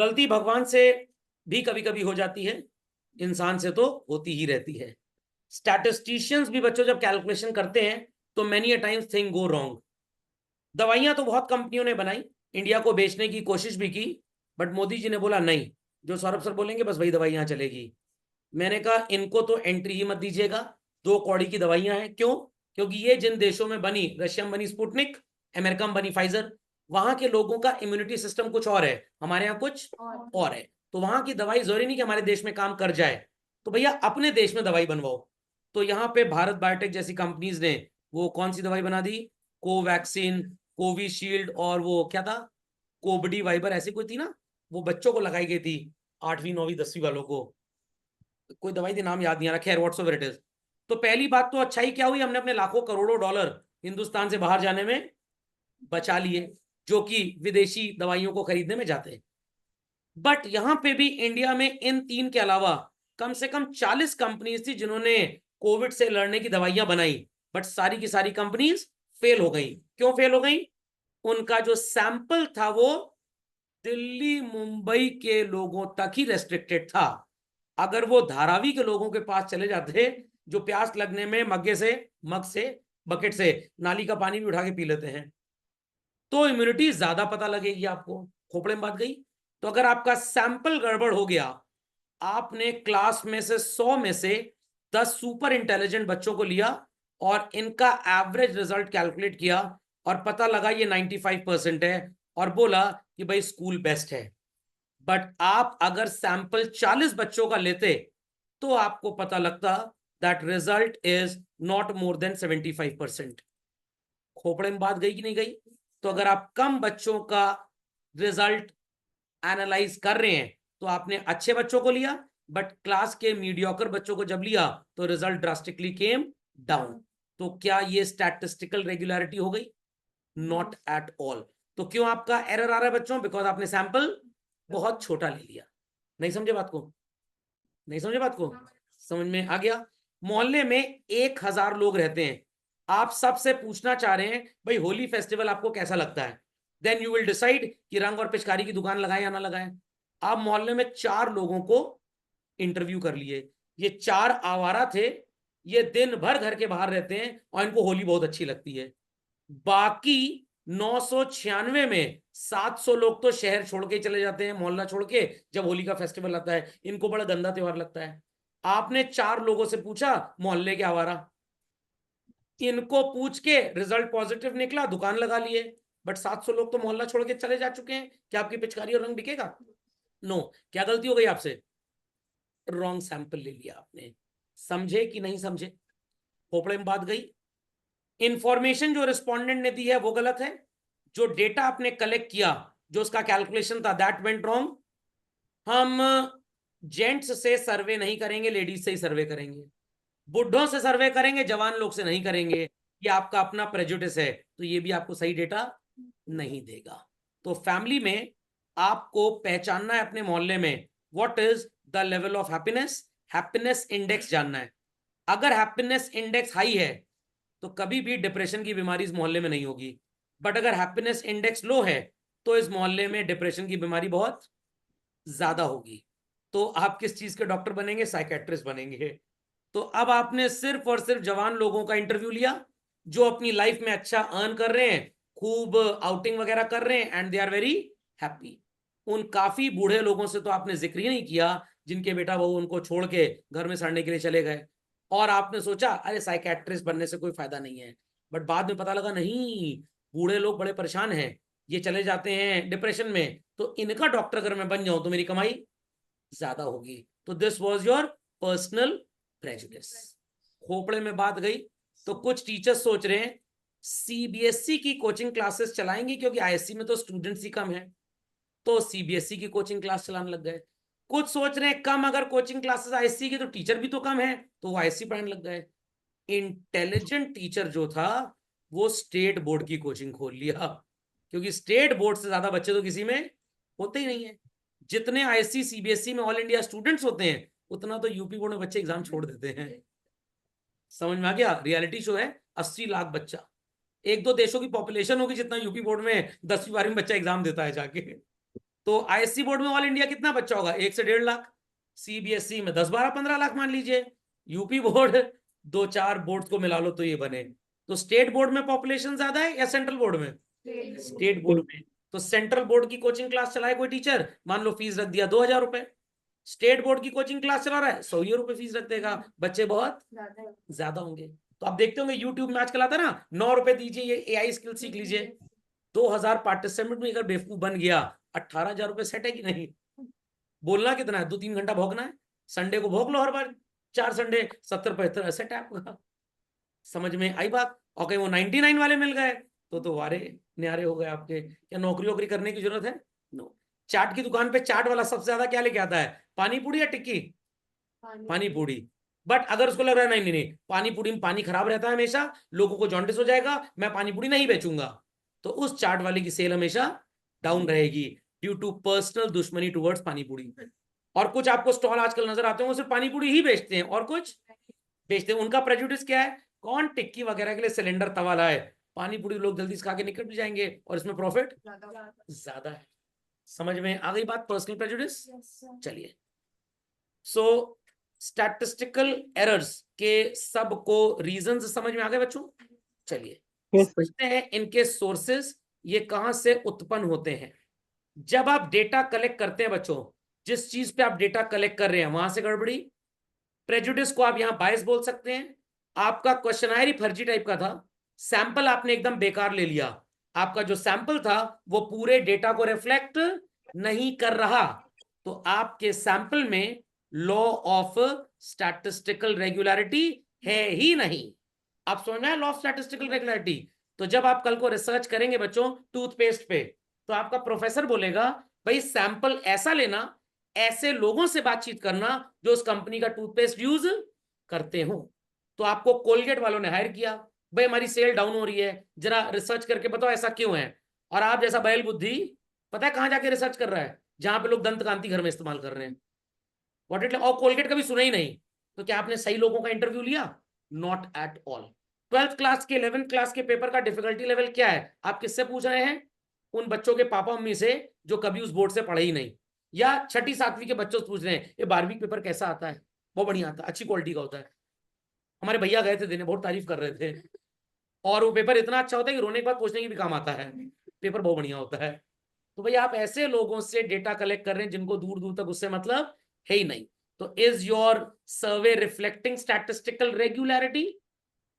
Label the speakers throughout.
Speaker 1: गलती भगवान से भी कभी कभी हो जाती है, इंसान से तो होती ही रहती है। स्टैटिस्टिशियंस भी बच्चों जब कैलकुलेशन करते हैं तो many a times thing go wrong. दवाइयां तो बहुत कंपनियों ने बनाई, इंडिया को बेचने की कोशिश भी की, बट मोदी जी ने बोला नहीं, जो सौरभ सर बोलेंगे बस वही दवाई यहां चलेगी। मैंने कहा इनको तो एंट्री ही मत दीजिएगा, 2 कौड़ी की दवाइयां हैं। क्यों? क्योंकि ये जिन देशों में बनी, रशिया में बनी स्पुतनिक, अमेरिका में बनी फाइजर, वहां के लोगों का इम्यूनिटी सिस्टम कुछ और है, हमारे यहाँ कुछ और है। तो वहां की दवाई जरूरी नहीं कि हमारे देश में काम कर जाए, तो भैया अपने देश में दवाई बनवाओ। तो यहाँ पे भारत बायोटेक जैसी कंपनीज ने वो कौन सी दवाई बना दी, कोवैक्सीन, कोविशील्ड, और वो क्या था, कोबडी वाइबर, ऐसी कोई थी ना, वो बच्चों को लगाई गई थी, 8वीं 9वीं 10वीं वालों को, कोई दवाई थी, नाम याद नहीं आ रहा, खैर व्हाट्सओवर इट इज। तो पहली बात तो अच्छा ही क्या हुई, हमने अपने लाखों करोड़ों डॉलर हिंदुस्तान से बाहर जाने में बचा लिए, जो कि विदेशी दवाइयों को खरीदने में जाते हैं। बट यहां पे भी इंडिया में इन 3 के अलावा कम से कम 40 कंपनीज थी जिन्होंने कोविड से लड़ने की दवाइयां बनाई, बट सारी की सारी कंपनीज फेल हो गई। क्यों फेल हो गई? उनका जो सैंपल था वो दिल्ली मुंबई के लोगों तक ही रेस्ट्रिक्टेड था। अगर वो धारावी के लोगों के पास चले जाते, जो प्यास लगने में मग्गे से, मग से, बकेट से नाली का पानी भी उठा के पी लेते हैं, तो इम्यूनिटी ज्यादा पता लगेगी आपको। खोपड़े में बात गई। तो अगर आपका सैंपल गड़बड़ हो गया, आपने क्लास में से 100 में से 10 सुपर इंटेलिजेंट बच्चों को लिया और इनका एवरेज रिजल्ट कैलकुलेट किया और पता लगा ये 95% है, और बोला कि भाई स्कूल बेस्ट है। बट आप अगर सैंपल 40 बच्चों का लेते तो आपको पता लगता that result is not more than 75%। खोपड़े में बात गई कि नहीं गई? तो अगर आप कम बच्चों का रिजल्ट एनालाइज कर रहे हैं तो आपने अच्छे बच्चों को लिया, बट क्लास के मीडियोकर बच्चों को जब लिया तो रिजल्ट ड्रास्टिकली केम डाउन। तो क्या ये स्टैटिस्टिकल रेगुलरिटी हो गई? Not at all. तो क्यों आपका एरर आ रहा है बच्चों? बिकॉज आपने सैंपल बहुत छोटा ले लिया। नहीं समझे बात को? नहीं समझे बात को? समझ में आ गया? मोहल्ले में 1000 लोग रहते हैं, आप सबसे पूछना चाह रहे हैं भाई होली फेस्टिवल आपको कैसा लगता है, देन यू विल डिसाइड कि रंग और पिचकारी की दुकान लगाएं या ना लगाएं। आप मोहल्ले में 4 लोगों को इंटरव्यू कर लिए, ये 4 आवारा थे, ये दिन भर घर के बाहर रहते हैं और इनको होली बहुत अच्छी लगती है। बाकी 996 में 700 लोग तो शहर छोड़ के चले जाते हैं, मोहल्ला छोड़ के, जब होली का फेस्टिवल आता है, इनको बड़ा गंदा त्योहार लगता है। आपने 4 लोगों से पूछा मोहल्ले के आवारा, इनको पूछ के रिजल्ट पॉजिटिव निकला, दुकान लगा लिए। बट 700 लोग तो मोहल्ला छोड़ के चले जा चुके हैं, क्या आपकी पिचकारी और रंग बिकेगा? नो। क्या गलती हो गई आपसे? रॉन्ग सैंपल ले लिया आपने। समझे कि नहीं समझे? खोपड़े में बात गई। इंफॉर्मेशन जो रिस्पोंडेंट ने दी है वो गलत है, जो डेटा आपने कलेक्ट किया, जो उसका कैलकुलेशन था, दैट वेंट रॉन्ग। हम जेंट्स से सर्वे नहीं करेंगे, लेडीज से ही सर्वे करेंगे, बुढ़ों से सर्वे करेंगे, जवान लोग से नहीं करेंगे। ये आपका अपना प्रेजुडिस है, तो ये भी आपको सही डेटा नहीं देगा। तो फैमिली में आपको पहचानना है अपने मोहल्ले में what is the level of happiness, happiness index जानना है। अगर हैप्पीनेस इंडेक्स हाई है तो कभी भी डिप्रेशन की बीमारी इस मोहल्ले में नहीं होगी, बट अगर हैप्पीनेस इंडेक्स लो है तो इस मोहल्ले में डिप्रेशन की बीमारी बहुत ज्यादा होगी। तो आप किस चीज के डॉक्टर बनेंगे? साइकेट्रिस्ट बनेंगे। तो अब आपने सिर्फ और सिर्फ जवान लोगों का इंटरव्यू लिया जो अपनी लाइफ में अच्छा अर्न कर रहे हैं, खूब आउटिंग वगैरह कर रहे हैं, and they are very happy. उन काफी बूढ़े लोगों से तो आपने जिक्र ही नहीं किया जिनके बेटा बहू उनको छोड़ के घर में सड़ने के लिए चले गए, और आपने सोचा अरे साइकेट्रिस्ट बनने से कोई फायदा नहीं है। बट बाद में पता लगा नहीं, बूढ़े लोग बड़े परेशान हैं, ये चले जाते हैं डिप्रेशन में, तो इनका डॉक्टर अगर मैं बन जाऊं तो मेरी कमाई ज्यादा होगी। तो this was your personal prejudice. खोपड़े में बात गई। तो कुछ टीचर्स सोच रहे हैं सीबीएसई की कोचिंग क्लासेस चलाएंगे, क्योंकि आईएससी में तो स्टूडेंट्स ही कम है, तो सीबीएसई की कोचिंग क्लास चलाने लग गए। कुछ सोच रहे हैं कम अगर कोचिंग क्लासेस आईएससी की तो टीचर भी तो कम है, तो वो आईएससी पढ़ाने लग गए। इंटेलिजेंट टीचर जो था वो स्टेट बोर्ड की कोचिंग खोल लिया, क्योंकि स्टेट बोर्ड से ज्यादा बच्चे तो किसी में होते ही नहीं है। जितने आईएससी सीबीएसई में ऑल इंडिया स्टूडेंट्स होते हैं उतना तो यूपी बोर्ड में बच्चे एग्जाम छोड़ देते हैं। समझ में आ गया? रियलिटी शो है, 80 लाख बच्चा, 1-2 देशों की पॉपुलेशन होगी जितना यूपी बोर्ड में 10वीं 12वीं बच्चा एग्जाम देता है जाके। तो आईएससी बोर्ड में ऑल इंडिया कितना बच्चा होगा? 1 से 1.5 लाख। सीबीएसई में 10, 12, 15 लाख मान लीजिए। यूपी बोर्ड 2-4 बोर्ड को मिला लो तो ये बने। तो स्टेट बोर्ड में पॉपुलेशन ज्यादा है या सेंट्रल बोर्ड में? स्टेट बोर्ड में। तो सेंट्रल बोर्ड की कोचिंग क्लास चलाए कोई टीचर, मान लो फीस रख दिया 2,000 रुपए। स्टेट बोर्ड की कोचिंग क्लास चला रहा है, 100 रुपए फीस रख देगा, बच्चे बहुत ज्यादा होंगे। तो आप देखते होंगे यूट्यूब में आजकल आता है ना, 9 रुपए दीजिए ये एआई स्किल सीख लीजिए। 2,000 पार्टिसिपेंट में अगर बेवकूफ बन गया, 18,000 रुपए सेट है कि नहीं? बोलना कितना है? 2-3 घंटा भोगना है। संडे को भोग लो हर बार, 4 संडे 70-75 सेट है आपका। समझ में आई बात? और कहीं वो 99 वाले मिल गए तो वारे न्यारे हो गए आपके। क्या नौकरी वोकरी करने की जरूरत है? नो। चाट की दुकान पे चाट वाला सबसे ज्यादा क्या लेके आता है? पानी पूरी या टिक्की? पानी पूरी। बट अगर उसको लग रहा है नहीं नहीं नहीं, पानी पूरी में पानी खराब रहता है हमेशा, लोगों को जॉन्डिस हो जाएगा, मैं पानी पूरी नहीं बेचूंगा, तो उस चाट वाले की सेल हमेशा डाउन रहेगी ड्यू टू पर्सनल दुश्मनी टुवर्ड्स पानी पूरी। और कुछ आपको स्टॉल आजकल नजर आते हैं वो सिर्फ पानी पूरी ही बेचते हैं और कुछ बेचते हैं। उनका प्रेजुडिस क्या है? कौन टिक्की वगैरह के लिए सिलेंडर तवा लाए, पानी पूरी लोग जल्दी से खा के निकल भी जाएंगे और इसमें प्रॉफिट ज्यादा है। समझ में आ गई बात? Personal prejudice. चलिए, सो स्टैटिस्टिकल एरर्स के सबको रीजंस समझ में आ गए बच्चों? चलिए समझते हैं इनके सोर्सेस, ये कहां से उत्पन्न होते हैं। जब आप डेटा कलेक्ट करते हैं बच्चों, जिस चीज पे आप डेटा कलेक्ट कर रहे हैं वहां से गड़बड़ी। प्रेजुडिस को आप यहां बायस बोल सकते हैं। आपका क्वेश्चनायर ही फर्जी टाइप का था, सैंपल आपने एकदम बेकार ले लिया, आपका जो सैंपल था वो पूरे डेटा को रिफ्लेक्ट नहीं कर रहा, तो आपके सैंपल में लॉ ऑफ स्टैटिस्टिकल रेगुलरिटी है ही नहीं। आप समझ में लॉ ऑफ स्टैटिस्टिकल रेगुलरिटी? तो जब आप कल को रिसर्च करेंगे बच्चों टूथपेस्ट पे, तो आपका प्रोफेसर बोलेगा भाई सैंपल ऐसा लेना, ऐसे लोगों से बातचीत करना जो उस कंपनी का टूथपेस्ट यूज करते हो। तो आपको कोलगेट वालों ने हायर किया, भाई हमारी सेल डाउन हो रही है, जरा रिसर्च करके बताओ ऐसा क्यों है। और आप जैसा बैल बुद्धि पता है कहां जाके रिसर्च कर रहा है? जहां पे लोग दंत कांति घर में इस्तेमाल कर रहे हैं। व्हाट इट, और कोलगेट कभी सुना ही नहीं। तो क्या आपने सही लोगों का इंटरव्यू लिया? Not at all. 12th class के 11th क्लास के पेपर का डिफिकल्टी लेवल क्या है? आप किससे पूछ रहे हैं? उन बच्चों के पापा मम्मी से जो कभी उस बोर्ड से पढ़े ही नहीं, या 6ठी 7वीं के बच्चों से पूछ रहे हैं ये 12वीं पेपर कैसा आता है? बहुत बढ़िया आता है, अच्छी क्वालिटी का होता है। हमारे भैया गए थे देने, बहुत तारीफ कर रहे थे, और वो पेपर इतना अच्छा होता है कि रोने के बाद पूछने की भी काम आता है। पेपर बहुत बढ़िया होता है। तो भाई आप ऐसे लोगों से डेटा कलेक्ट कर रहे हैं जिनको दूर दूर तक उससे मतलब है ही नहीं। तो is your survey reflecting statistical regularity?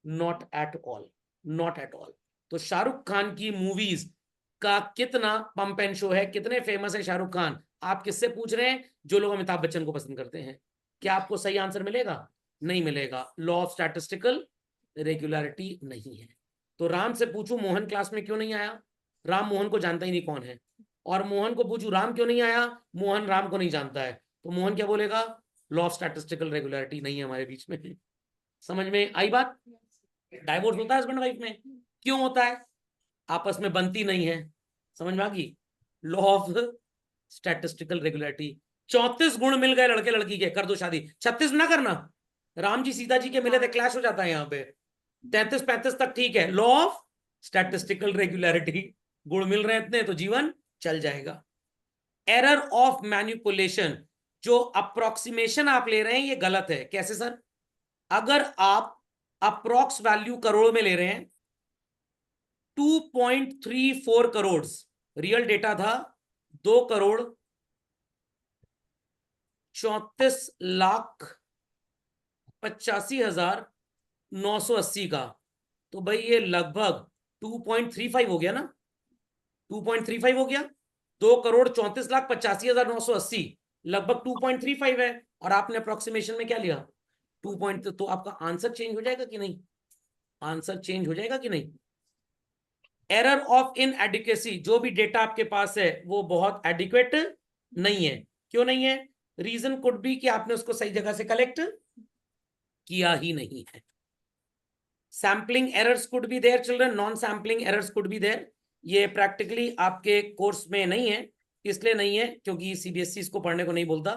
Speaker 1: Not at all, not at all. तो शाहरुख खान की मूवीज का कितना पंप एंड शो है, कितने फेमस है शाहरुख खान, आप किससे पूछ रहे हैं? जो लोग अमिताभ बच्चन को पसंद करते हैं। क्या आपको सही आंसर मिलेगा? नहीं मिलेगा। लॉ ऑफ स्टैटिस्टिकल रेगुलरिटी नहीं है। तो राम से पूछूं मोहन क्लास में क्यों नहीं आया? राम मोहन को जानता ही नहीं कौन है। और मोहन को पूछूं राम क्यों नहीं आया? मोहन राम को नहीं जानता है। तो मोहन क्या बोलेगा? लॉ ऑफ स्टैटिस्टिकल रेगुलरिटी नहीं है हमारे बीच में। समझ में आई बात? डाइवोर्स होता है हस्बैंड वाइफ में, क्यों होता है? आपस में बनती नहीं है। समझ में आ गई? Law of statistical regularity. 34 गुण मिल गए लड़के लड़की के, कर दो शादी। 36 ना करना, राम जी सीता जी के मिले थे, क्लैश हो जाता है यहाँ पे। 33-35 तक ठीक है। लॉ ऑफ स्टैटिस्टिकल रेगुलरिटी, गुण मिल रहे हैं इतने तो जीवन चल जाएगा। एरर ऑफ मैनिपुलेशन, जो अप्रोक्सीमेशन आप ले रहे हैं ये गलत है। कैसे सर? अगर आप अप्रोक्स वैल्यू करोड़ में ले रहे हैं, 2.34 करोड़ रियल डेटा था, 2,84,85,980 का, तो भाई ये लगभग 2.35 हो गया ना? 2.35 हो गया। 2,34,85,980 लगभग 2.35 है, और आपने अप्रोक्सीमेशन में क्या लिया? 2 पॉइंट। तो आपका आंसर चेंज हो जाएगा कि नहीं? आंसर चेंज हो जाएगा कि नहीं? एरर ऑफ इनएडिक्वेसी, जो भी डेटा आपके पास है वो बहुत एडिक्वेट नहीं है। क्यों नहीं है? रीजन कुड बी कि आपने उसको सही जगह से कलेक्ट किया ही नहीं है। Sampling errors could be there children, non sampling errors could be there. ये प्रैक्टिकली आपके कोर्स में नहीं है, इसलिए नहीं है क्योंकि सीबीएसई इसको पढ़ने को नहीं बोलता।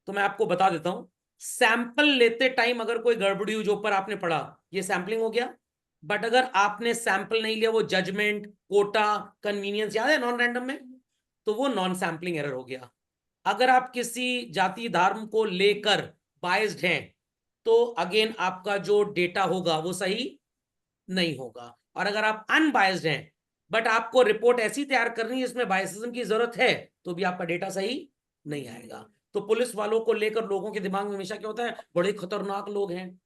Speaker 1: तो मैं आपको बता देता हूं, सैंपल लेते टाइम अगर कोई गड़बड़ी हुई जो ऊपर आपने पढ़ा, ये सैम्पलिंग हो गया। बट अगर आपने सैंपल नहीं लिया, वो जजमेंट, कोटा, कन्वीनियंस, याद है नॉन रैंडम में? तो वो नॉन सैम्पलिंग एरर हो गया। अगर आप किसी जाति धर्म को लेकर बायस्ड हैं तो अगेन आपका जो डेटा होगा वो सही नहीं होगा। और अगर आप अनबायस्ड हैं बट आपको रिपोर्ट ऐसी तैयार करनी है जिसमें बायसिज्म की जरूरत है तो भी आपका डेटा सही नहीं आएगा। तो पुलिस वालों को लेकर लोगों के दिमाग में हमेशा क्या होता है, बड़े खतरनाक लोग हैं।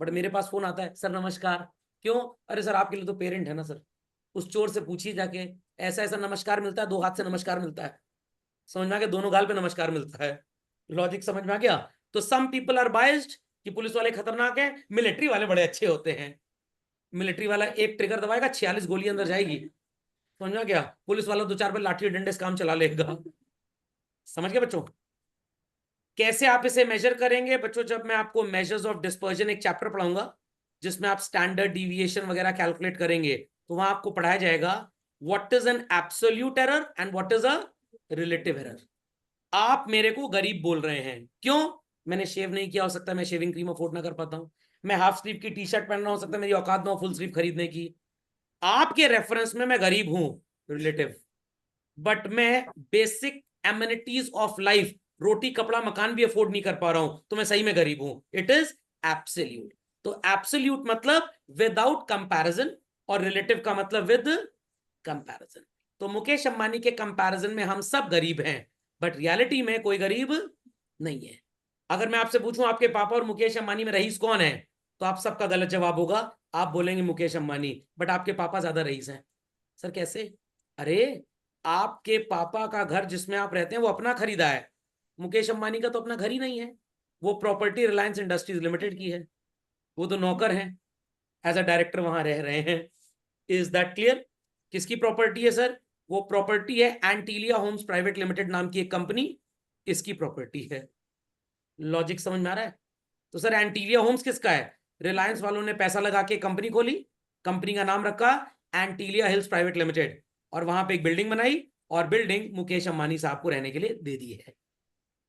Speaker 1: बट मेरे पास फोन आता है, सर नमस्कार। क्यों? अरे सर आपके लिए तो पेरेंट है ना सर। उस चोर से पूछिए जाके, ऐसा ऐसा नमस्कार मिलता है, 2 हाथ से नमस्कार मिलता है। समझ में आ गया? दोनों गाल पे नमस्कार मिलता है। लॉजिक समझ में आ गया? तो सम पीपल आर बायस्ड कि पुलिस वाले खतरनाक हैं, मिलिट्री वाले बड़े अच्छे होते हैं। मिलिट्री वाला एक ट्रिगर दबाएगा 46 गोली अंदर जाएगी। समझ में आ गया? पुलिस वाला 2-4 पे लाठी डंडे से काम चला लेगा। समझ गए बच्चों? कैसे आप इसे मेजर करेंगे बच्चों? जब मैं आपको मेजर्स ऑफ डिस्पर्जन एक चैप्टर पढ़ाऊंगा जिसमें आप स्टैंडर्ड डिविएशन वगैरह कैलकुलेट करेंगे, तो वहां आपको पढ़ाया जाएगा what is an absolute error and what is a relative error. आप मेरे को गरीब बोल रहे हैं, क्यों? मैंने शेव नहीं किया, हो सकता है मैं शेविंग क्रीम अफोर्ड ना कर पाता हूं। मैं हाफ स्लीव की टी शर्ट पहनना, हो सकता है मेरी औकात ना हो फुल स्लीव खरीदने की। आपके रेफरेंस में मैं गरीब हूं, रिलेटिव। बट मैं बेसिक एमिनिटीज ऑफ लाइफ, रोटी कपड़ा मकान भी अफोर्ड नहीं कर पा रहा हूं, तो मैं सही में गरीब हूं। It is absolute. तो एब्सोल्यूट मतलब विदाउट कंपैरिजन और रिलेटिव का मतलब विद कंपैरिजन। तो मुकेश अंबानी के कंपैरिजन में हम सब गरीब हैं, बट रियलिटी में कोई गरीब नहीं है। अगर मैं आपसे पूछूं आपके पापा और मुकेश अंबानी में रईस कौन है, तो आप सबका गलत जवाब होगा। आप बोलेंगे मुकेश अंबानी, बट आपके पापा ज्यादा रईस हैं। सर कैसे? अरे आपके पापा का घर जिसमें आप रहते हैं वो अपना खरीदा है, मुकेश अंबानी का तो अपना घर ही नहीं है। वो प्रॉपर्टी रिलायंस इंडस्ट्रीज लिमिटेड की है। वो तो नौकर हैं, एज अ डायरेक्टर वहां रह रहे हैं। Is that clear? किसकी प्रॉपर्टी है सर? वो प्रॉपर्टी है एंटीलिया होम्स प्राइवेट लिमिटेड नाम की एक कंपनी, इसकी प्रॉपर्टी है। लॉजिक समझ में आ रहा है? तो सर एंटीलिया होम्स किसका है? रिलायंस वालों ने पैसा लगा के कंपनी खोली, कंपनी का नाम रखा एंटीलिया हिल्स प्राइवेट लिमिटेड, और वहां पे एक बिल्डिंग बनाई, और बिल्डिंग मुकेश अंबानी साहब को रहने के लिए दे दी है।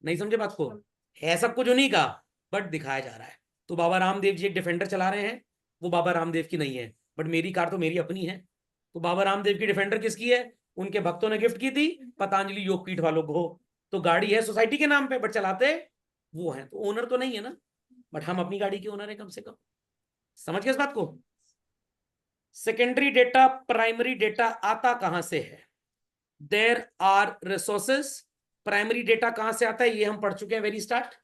Speaker 1: नहीं समझे बात को? है सब कुछ उन्हीं का, बट दिखाया जा रहा है। तो बाबा रामदेव जी एक डिफेंडर चला रहे हैं, वो बाबा रामदेव की नहीं है, बट मेरी कार तो मेरी अपनी है। तो बाबा रामदेव की डिफेंडर किसकी है? उनके भक्तों ने गिफ्ट की थी पतंजलि योगपीठ वालों को। तो गाड़ी है सोसाइटी के नाम पे, बट चलाते वो है, तो ओनर तो नहीं है ना, बट हम अपनी गाड़ी के ओनर है कम से कम। समझ गए इस बात को? सेकेंडरी डेटा प्राइमरी डेटा आता कहां से है? There are resources. Primary data कहां से आता है ये हम पढ़ चुके हैं वेरी स्टार्ट।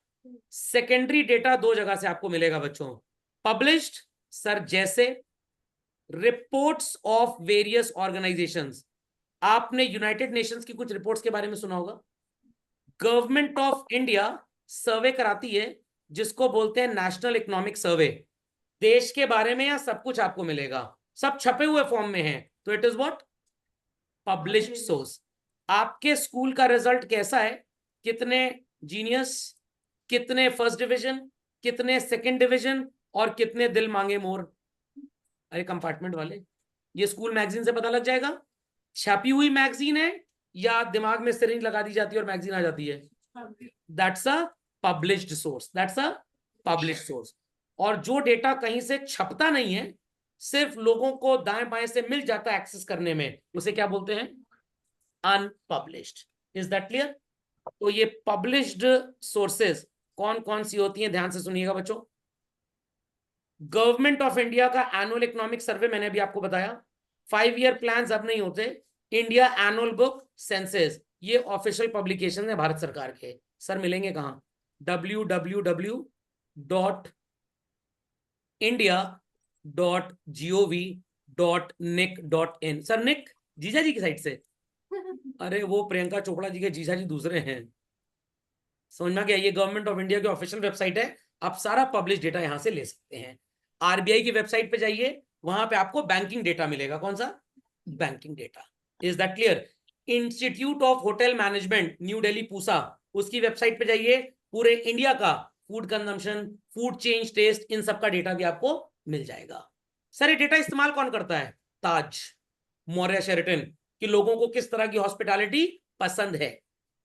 Speaker 1: सेकेंडरी डेटा 2 जगह से आपको मिलेगा बच्चों। पब्लिश्ड, सर जैसे रिपोर्ट्स ऑफ वेरियस ऑर्गेनाइजेशंस। आपने यूनाइटेड नेशंस की कुछ रिपोर्ट्स के बारे में सुना होगा। गवर्नमेंट ऑफ इंडिया सर्वे कराती है जिसको बोलते हैं नेशनल इकोनॉमिक सर्वे। देश के बारे में या सब कुछ आपको मिलेगा, सब छपे हुए फॉर्म में है, तो it is what? Published source. आपके स्कूल का रिजल्ट कैसा है? कितने जीनियस, कितने फर्स्ट डिवीजन, कितने सेकंड डिवीजन, और कितने दिल मांगे मोर। अरे कंपार्टमेंट वाले, ये स्कूल मैगजीन से पता लग जाएगा। छपी हुई मैगजीन है या दिमाग में सिरिंज लगा दी जाती है और मैगजीन आ जाती है? That's a published source, that's a published source. और जो डेटा कहीं से छपता नहीं है, सिर्फ लोगों को दाएं बाएं से मिल जाता है एक्सेस करने में, उसे क्या बोलते हैं? अनपब्लिश्ड। Is that clear? तो ये पब्लिश्ड सोर्सेज कौन कौन सी होती हैं, ध्यान से सुनिएगा बच्चों। गवर्नमेंट ऑफ इंडिया का एनुअल इकोनॉमिक सर्वे मैंने अभी आपको बताया। 5 ईयर प्लान अब नहीं होते। इंडिया एनुअल बुक सेंसेस, ये ऑफिशियल पब्लिकेशन है भारत सरकार के। सर मिलेंगे कहां? www.india.gov.nic.in। सर निक जीजा जी की साइड से? अरे वो प्रियंका चोपड़ा जी के जीजा जी दूसरे हैं। समझ में गया? ये गवर्नमेंट ऑफ इंडिया की ऑफिशियल वेबसाइट है, आप सारा पब्लिश डेटा यहां से ले सकते हैं। आरबीआई की वेबसाइट पे जाइए, वहां पे आपको बैंकिंग डेटा मिलेगा। कौन सा? Banking data. Is that clear? Institute of hotel management new Delhi Pusa, उसकी वेबसाइट पे जाइए, पूरे इंडिया का food consumption, food change, taste, इन सब का डेटा भी आपको मिल जाएगा। सर ये डेटा इस्तेमाल कौन करता है? ताज, मौर्य, शेरेटन, कि लोगों को किस तरह की हॉस्पिटैलिटी पसंद है।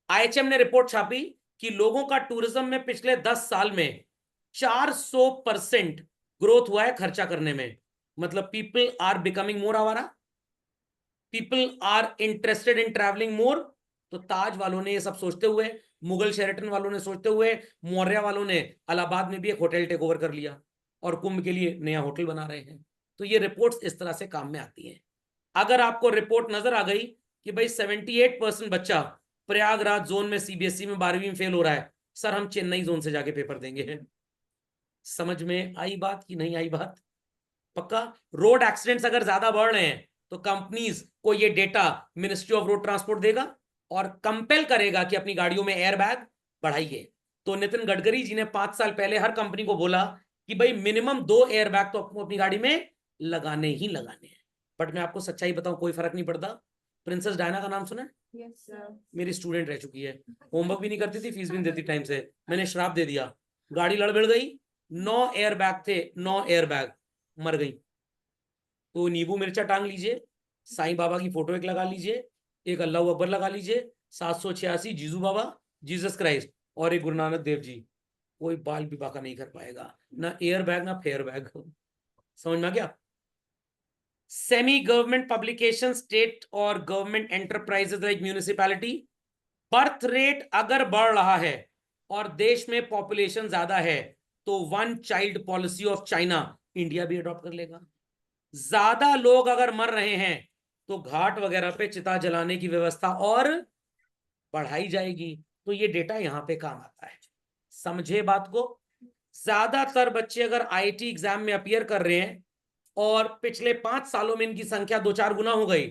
Speaker 1: आईएचएम ने रिपोर्ट छापी कि लोगों का टूरिज्म में पिछले 10 साल में 400% ग्रोथ हुआ है खर्चा करने में। मतलब पीपल आर बिकमिंग मोर आवारा, people are interested in travelling more, तो ताज वालों ने ये सब सोचते हुए, मुगल शेरेटन वालों ने सोचते हुए, मौर्य वालों ने इलाहाबाद में भी एक होटल टेक ओवर कर लिया और कुंभ के लिए नया होटल बना रहे हैं। तो ये रिपोर्ट्स इस तरह से काम में आती हैं। अगर आपको रिपोर्ट नजर आ गई कि भाई 78% बच्चा प्रयागराज जोन में सीबीएसई में 12वीं में फेल हो रहा है, सर हम चेन्नई जोन से जाके पेपर देंगे। समझ में आई बात कि नहीं आई बात? पक्का। रोड एक्सीडेंट्स अगर ज्यादा बढ़ रहे हैं तो कंपनीज को ये data ministry of road transport देगा और कंपेल करेगा कि अपनी गाड़ियों में एयरबैग बढ़ाइए। तो नितिन गडकरी जी ने 5 साल पहले हर कंपनी को बोला कि भाई मिनिमम 2 एयरबैग तो आपको अपनी गाड़ी में लगाने ही लगाने हैं। बट मैं आपको सच्चाई बताऊं, कोई फर्क नहीं पड़ता। प्रिंसेस डायना का नाम सुना है?
Speaker 2: Yes, sir.
Speaker 1: मेरी स्टूडेंट रह चुकी है, होमवर्क भी नहीं करती थी, फीस भी नहीं देती टाइम से। मैंने श्राप दे दिया, गाड़ी लड़बड़ गई, 9 एयरबैग थे, 9 एयरबैग, मर गई। तो नींबू मिर्चा टांग लीजिए, साईं बाबा की फोटो एक लगा लीजिए, एक अल्लाह अकबर लगा लीजिए, 786 जीजू बाबा, जीसस क्राइस्ट, और एक गुरु नानक देव जी। कोई बाल भी बाका नहीं कर पाएगा, ना एयर बैग ना फेयर बैग। समझ में आ गया? सेमी गवर्नमेंट पब्लिकेशन, स्टेट और government enterprises like municipality, birth rate अगर बढ़ रहा है और देश में पॉपुलेशन ज्यादा है तो 1 child policy of China India भी अडॉप्ट कर लेगा। ज्यादा लोग अगर मर रहे हैं तो घाट वगैरह पे चिता जलाने की व्यवस्था और बढ़ाई जाएगी। तो ये डेटा यहां पे काम आता है। समझे बात को? ज्यादातर बच्चे अगर आईआईटी एग्जाम में अपीयर कर रहे हैं और पिछले 5 सालों में इनकी संख्या 2-4 गुना हो गई,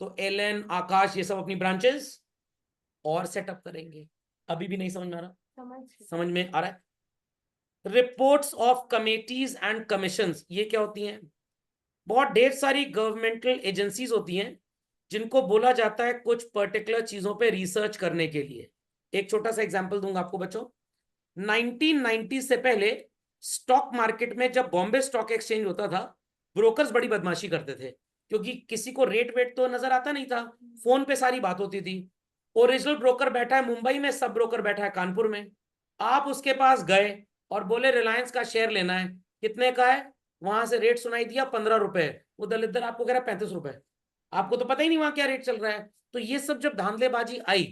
Speaker 1: तो एलएन, आकाश, ये सब अपनी ब्रांचेस और सेटअप करेंगे। अभी भी नहीं समझ में आ रहा? समझ में आ रहा है? Reports of committees and commissions, ये क्या होती हैं? बहुत ढेर सारी गवर्नमेंटल एजेंसीज होती हैं जिनको बोला जाता है कुछ पर्टिकुलर चीजों पे रिसर्च करने के लिए। एक छोटा सा एग्जांपल दूंगा आपको बच्चों। 1990 से पहले स्टॉक मार्केट में जब बॉम्बे स्टॉक एक्सचेंज होता था, ब्रोकर्स बड़ी बदमाशी करते थे, क्योंकि किसी को रेट वेट तो नजर आता नहीं था, फोन पे सारी बात होती थी। ओरिजिनल ब्रोकर बैठा है मुंबई में, सब ब्रोकर बैठा है कानपुर में। आप उसके पास गए और बोले रिलायंस का शेयर लेना है, कितने का है? वहां से रेट सुनाई दिया 15 रुपए, उधर इधर आपको कह रहा है 35 रुपए। आपको तो पता ही नहीं वहां क्या रेट चल रहा है। तो ये सब जब धांधलेबाजी आई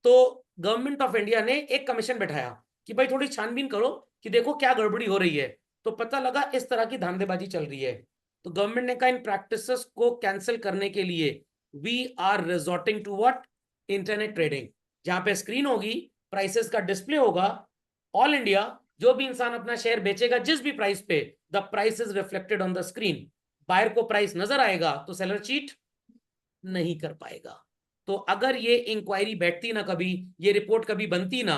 Speaker 1: तो गवर्नमेंट ऑफ इंडिया ने एक कमीशन बैठाया कि भाई थोड़ी छानबीन करो कि देखो क्या गड़बड़ी हो रही है। तो पता लगा इस तरह की धांधलेबाजी चल रही है। तो गवर्नमेंट ने कहा इन प्रैक्टिसेस को कैंसिल करने के लिए we are resorting to what? Internet trading, जहां पे स्क्रीन होगी, प्राइसेस का डिस्प्ले होगा, ऑल इंडिया जो भी इंसान अपना शेयर बेचेगा जिस भी प्राइस पे, the price is reflected on the screen. Buyer को प्राइस नजर आएगा तो सेलर चीट नहीं कर पाएगा। तो अगर ये इंक्वायरी बैठती ना कभी, ये रिपोर्ट कभी बनती ना,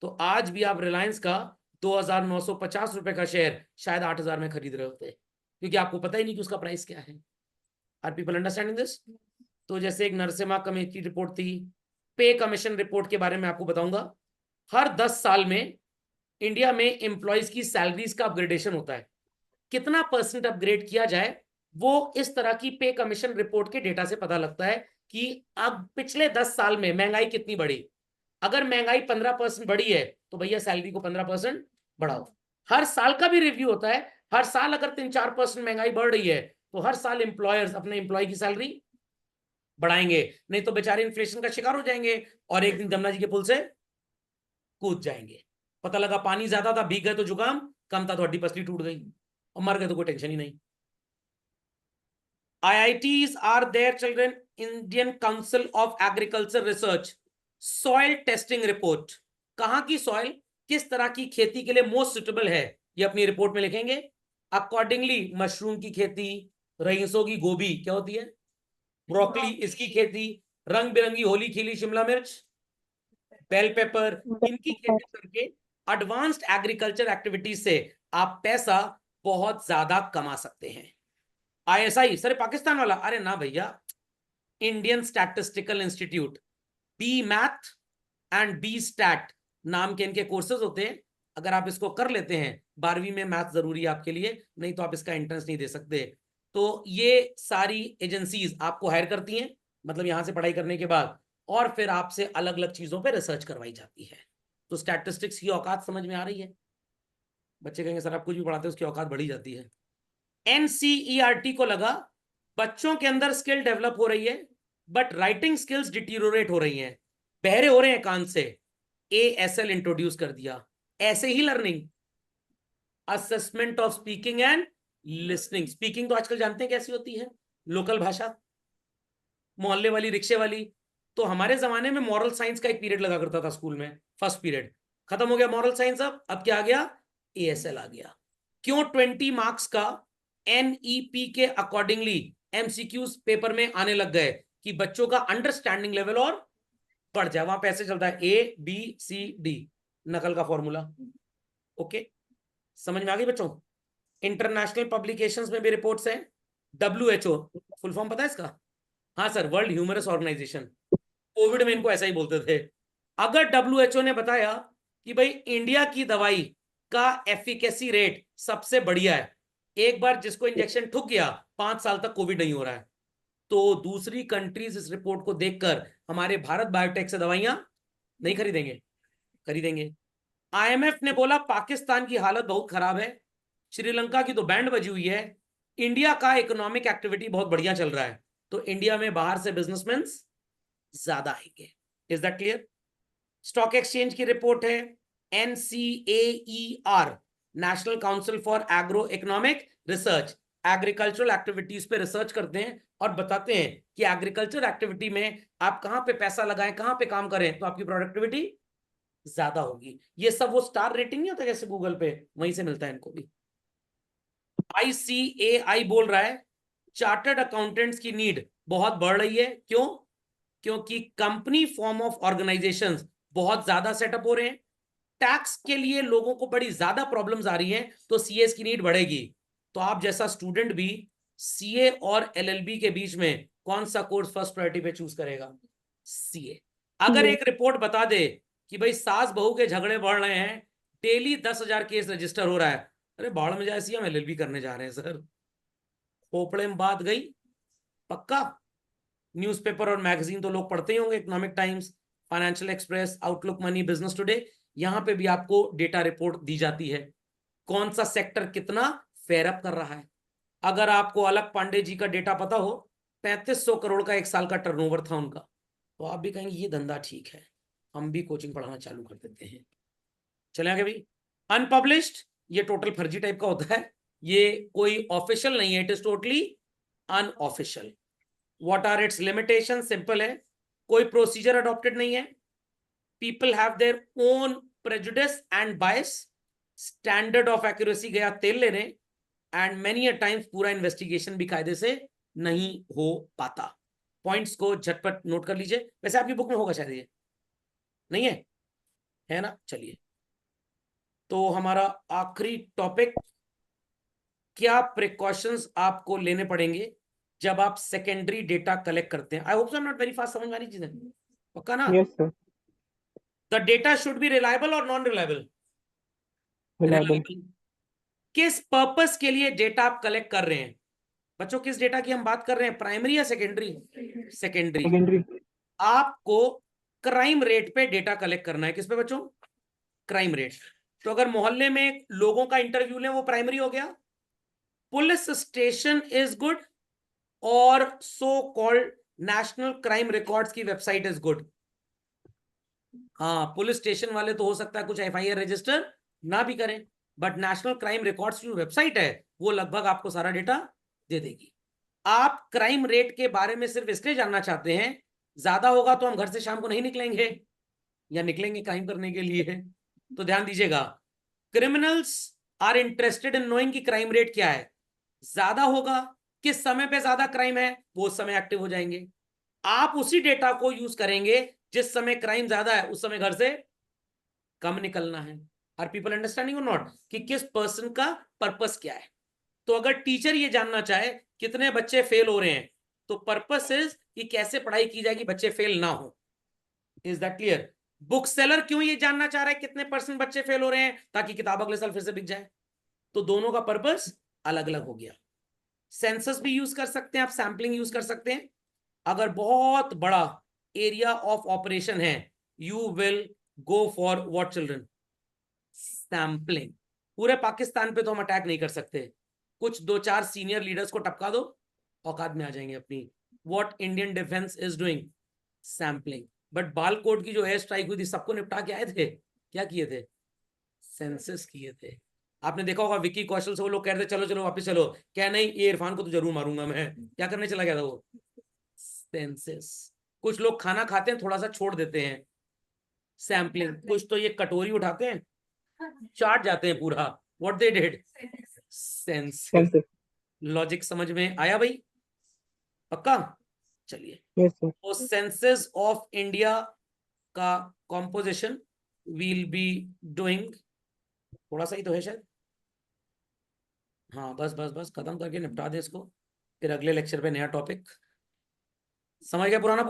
Speaker 1: तो आज भी आप रिलायंस का 2,950 रुपए का शेयर शायद 8,000 में खरीद रहे होते, क्योंकि आपको पता ही नहीं कि उसका प्राइस क्या है। Are people understanding this? तो जैसे एक नरसिम्हा कमेटी रिपोर्ट थी, पे कमीशन रिपोर्ट के बारे में आपको बताऊंगा। हर 10 साल में इंडिया में एम्प्लॉयज की सैलरीज का अपग्रेडेशन होता है। कितना % अपग्रेड किया जाए वो इस तरह की पे कमीशन रिपोर्ट के डेटा से पता लगता है कि अब पिछले 10 साल में महंगाई कितनी बढ़ी। अगर महंगाई 15% बढ़ी है तो भैया सैलरी को 15% बढ़ाओ। हर साल का भी रिव्यू होता है, हर साल अगर 3-4% महंगाई बढ़ रही है तो हर साल एम्प्लॉयर्स अपने एम्प्लॉय की सैलरी बढ़ाएंगे, नहीं तो बेचारे इन्फ्लेशन का शिकार हो जाएंगे और एक दिन जमुना जी के पुल से कूद जाएंगे। पता लगा पानी ज्यादा था, भीग गए तो जुकाम कम था तो हड्डी पसली टूट गई, और मर गए तो कोई टेंशन ही नहीं। IITs are their children, Indian Council of Agriculture Research, soil testing report. कहां की सॉइल किस तरह की खेती के लिए मोस्ट सुटेबल है, ये अपनी रिपोर्ट में लिखेंगे। अकॉर्डिंगली मशरूम की खेती, रईसों की गोभी क्या होती है, ब्रोकली, इसकी खेती, रंग बिरंगी होली खिली शिमला मिर्च, बेल पेपर, इनकी खेती करके एडवांस्ड एग्रीकल्चर एक्टिविटीज से आप पैसा बहुत ज्यादा कमा सकते हैं। ISI सर पाकिस्तान वाला? अरे ना भैया, Indian statistical institute, B math and B stat नाम के इनके कोर्सेज होते हैं। अगर आप इसको कर लेते हैं, 12वीं में मैथ जरूरी है आपके लिए, नहीं तो आप इसका एंट्रेंस नहीं दे सकते। तो ये सारी एजेंसीज आपको हायर करती हैं, मतलब यहां से पढ़ाई करने के बाद, और फिर आपसे अलग अलग चीजों पे रिसर्च करवाई जाती है। तो स्टैटिस्टिक्स की औकात समझ में आ रही है? बच्चे कहेंगे सर आप कुछ भी पढ़ाते हैं उसकी औकात बढ़ी जाती है। NCERT को लगा बच्चों के अंदर स्किल डेवलप हो रही है बट राइटिंग स्किल्स डिटीरियोरेट हो रही हैं। बहरे हो रहे हैं कान से, ASL इंट्रोड्यूस कर दिया। ऐसे ही learning, assessment of speaking and listening. Speaking तो आजकल जानते हैं कैसी होती है, लोकल भाषा, मोहल्ले वाली, रिक्शे वाली। तो हमारे जमाने में मॉरल साइंस का एक पीरियड लगा करता था स्कूल में, फर्स्ट पीरियड खत्म हो गया मॉरल साइंस। अब क्या आ गया, ASL आ गया। क्यों 20 मार्क्स का NEP के अकॉर्डिंगली MCQs पेपर में आने लग गए, कि बच्चों का अंडरस्टैंडिंग लेवल और बढ़ जाए। वहां पैसे चलता है ABCD, नकल का फॉर्मूला। ओके, समझ में आ गई बच्चों। इंटरनेशनल पब्लिकेशंस में भी रिपोर्ट्स हैं। WHO, फुल फॉर्म पता है इसका? हाँ sir, world humorous organization. Covid में इनको ऐसा ही बोलते थे। अगर WHO ने बताया कि भाई इंडिया की दवाई का एफिकेसी रेट सबसे बढ़िया है, एक बार जिसको इंजेक्शन ठुक गया 5 साल तक कोविड नहीं हो रहा है, तो दूसरी कंट्रीज इस रिपोर्ट को देखकर हमारे भारत बायोटेक से दवाइयां नहीं खरीदेंगे, खरीदेंगे। IMF ने बोला पाकिस्तान की हालत बहुत खराब है, श्रीलंका की तो बैंड बजी हुई है, इंडिया का इकोनॉमिक एक्टिविटी बहुत बढ़िया चल रहा है, तो इंडिया में बाहर से बिजनेसमैन ज्यादा आएंगे। Is that clear? Stock exchange की रिपोर्ट है, NCAER, national council for agro economic research, agricultural activities पे रिसर्च करते हैं और बताते हैं कि एग्रीकल्चर एक्टिविटी में आप कहां पे पैसा लगाएं, कहां पे काम करें, तो आपकी प्रोडक्टिविटी ज्यादा होगी। ये सब वो स्टार रेटिंग नहीं होता जैसे गूगल पे, वहीं से मिलता है इनको भी। ICAI बोल रहा है चार्टर्ड अकाउंटेंट्स की नीड बहुत बढ़ रही है। क्यों? क्योंकि कंपनी फॉर्म ऑफ ऑर्गेनाइजेशंस बहुत ज्यादा सेटअप हो रहे हैं, टैक्स के लिए लोगों को बड़ी ज्यादा प्रॉब्लम्स आ रही हैं, तो CAs की नीड बढ़ेगी। तो आप जैसा स्टूडेंट भी CA और LLB के बीच में कौन सा कोर्स फर्स्ट प्रायोरिटी पे चूज करेगा? CA। अगर एक रिपोर्ट बता दे कि भाई सास बहू के झगड़े बढ़ रहे हैं, डेली 10,000 केस रजिस्टर हो रहा है, अरे बाढ़ में जाए हम LLB करने जा रहे हैं सर, खोपड़े में बात गई पक्का। न्यूज़पेपर और मैगजीन तो लोग पढ़ते ही होंगे, economic times, financial express, outlook money, business today, यहां पे भी आपको डेटा रिपोर्ट दी जाती है, कौन सा सेक्टर कितना फेयरअप कर रहा है। अगर आपको अलग पांडे जी का डेटा पता हो, 3500 करोड़ का एक साल का टर्नओवर था उनका, तो आप भी कहेंगे ये धंधा ठीक है, हम भी कोचिंग पढ़ाना चालू कर देते हैं। चले आगे भाई। अनपब्लिश्ड, ये टोटल फर्जी टाइप का होता है, ये कोई ऑफिशियल नहीं है, it is totally unofficial. What are its limitation? Simple है, कोई प्रोसीजर अडॉप्टेड नहीं है, people have their own prejudice and bias, standard of accuracy गया तेल लेने, एंड मेनी अ टाइम्स पूरा इन्वेस्टिगेशन भी कायदे से नहीं हो पाता। पॉइंट्स को झटपट नोट कर लीजिए। वैसे आपकी बुक में होगा शायद, ये नहीं है ना? चलिए, तो हमारा आखिरी टॉपिक, क्या प्रिकॉशंस आपको लेने पड़ेंगे जब आप सेकेंडरी डेटा कलेक्ट करते हैं। I hope so I am not very fast, समझ में आ रही चीजें पक्का ना?
Speaker 2: Yes sir.
Speaker 1: The data should be reliable और नॉन रिलायबल?
Speaker 2: रिलायबल।
Speaker 1: रिलायबल। किस पर्पस के लिए डेटा आप कलेक्ट कर रहे हैं बच्चों? किस डेटा की हम बात कर रहे हैं, प्राइमरी या सेकेंडरी? सेकेंडरी।
Speaker 2: सेकेंडरी।
Speaker 1: आपको क्राइम रेट पे डेटा कलेक्ट करना है। किस पे बच्चों? Crime rate. तो अगर मोहल्ले में लोगों का इंटरव्यू लें, वो प्राइमरी हो गया। पुलिस स्टेशन इज गुड, और so called national crime records की वेबसाइट इज गुड। हाँ, पुलिस स्टेशन वाले तो हो सकता है कुछ FIR रजिस्टर ना भी करें, बट नेशनल क्राइम रिकॉर्ड्स जो वेबसाइट है वो लगभग आपको सारा डेटा दे देगी। आप क्राइम रेट के बारे में सिर्फ इसलिए जानना चाहते हैं, ज्यादा होगा तो हम घर से शाम को नहीं निकलेंगे, या निकलेंगे क्राइम करने के लिए। तो ध्यान दीजिएगा, criminals are interested in knowing कि क्राइम रेट क्या है, ज्यादा होगा, किस समय पे ज्यादा क्राइम है, वो उस समय एक्टिव हो जाएंगे। आप उसी डेटा को यूज करेंगे जिस समय क्राइम ज्यादा है, उस समय घर से कम निकलना है। आर पीपल अंडरस्टैंडिंग और नॉट, कि किस पर्सन का पर्पस क्या है। तो अगर टीचर ये जानना चाहे कितने बच्चे फेल हो रहे हैं, तो पर्पस इज कि कैसे पढ़ाई की जाए कि बच्चे फेल ना हो। Is that clear? Book seller क्यों ये जानना चाह रहा है कितने % बच्चे फेल हो रहे हैं, ताकि किताब अगले साल फिर से बिक जाए। तो दोनों का पर्पस अलग अलग हो गया। सेंसस भी यूज कर सकते हैं आप, सैंपलिंग यूज कर सकते हैं। अगर बहुत बड़ा एरिया ऑफ ऑपरेशन है, you will go for what children? Sampling. पूरे पाकिस्तान पे तो हम अटैक नहीं कर सकते, कुछ 2-4 सीनियर लीडर्स को टपका दो, औकात में आ जाएंगे अपनी। What Indian defence is doing? Sampling. But Balakot की जो एयर स्ट्राइक हुई थी सबको निपटा के आए थे। क्या किए थे? सेंसस किए थे। आपने देखा होगा विक्की कौशल से वो लोग कह रहे थे चलो चलो वापस चलो, क्या नहीं ये इरफान को तो जरूर मारूंगा मैं, क्या करने चला गया था वो? सेंसस। कुछ लोग खाना खाते हैं थोड़ा सा छोड़ देते हैं, सैम्पलिंग। कुछ तो ये कटोरी उठाते हैं चाट जाते हैं पूरा। What they did? Census.
Speaker 2: Census.
Speaker 1: Logic समझ में आया भाई? पक्का? चलिए,
Speaker 2: यस सर।
Speaker 1: तो सेंसस ऑफ इंडिया का कॉम्पोजिशन विल बी डूइंग, थोड़ा सा ही तो है शायद। हाँ बस बस बस खत्म करके निपटा दे इसको, फिर अगले लेक्चर पे नया टॉपिक। समझ गया पुराना?